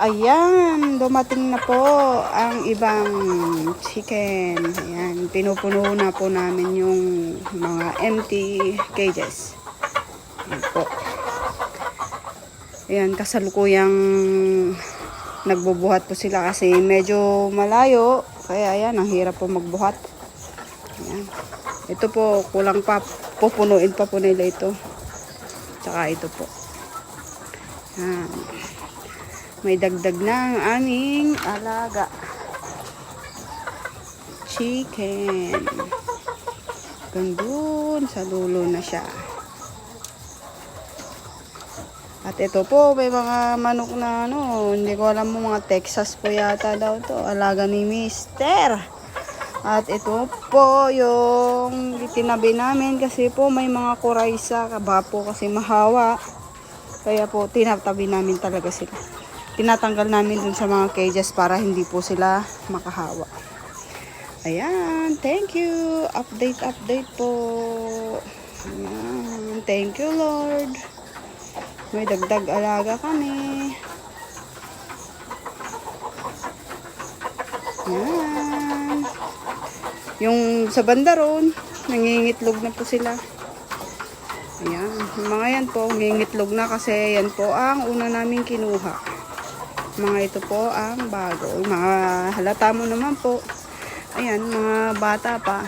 Ayan, dumating na po ang ibang chicken. Ayan, pinupuno na po namin yung mga empty cages. Ayan po. Ayan, kasalukuyang nagbubuhat po sila kasi medyo malayo. Kaya ayan, ang hirap po magbuhat. Ayan. Ito po, kulang pa. Pupunuin pa po nila ito. Tsaka ito po. Ayan. May dagdag na ang aming alaga. Chicken. Gandun sa dulo na siya. At ito po, may mga manok na hindi ko alam mo, mga Texas po yata daw to. Alaga ni Mister. At ito po yung itinabi namin kasi po may mga kuraysa. Kaba po kasi mahawa. Kaya po tinatabi namin talaga sila. Tinatanggal namin dun sa mga cages para hindi po sila makahawa. Ayan, thank you. Update po. Ayan, thank you Lord. May dagdag alaga kami. Ayan. Yung sa banda ron, nangingitlog na po sila. Ayan, mga yan po, nangingitlog na kasi yan po ang una namin kinuha. Mga ito po ang bago. Mga halata mo naman po. Ayan, mga bata pa.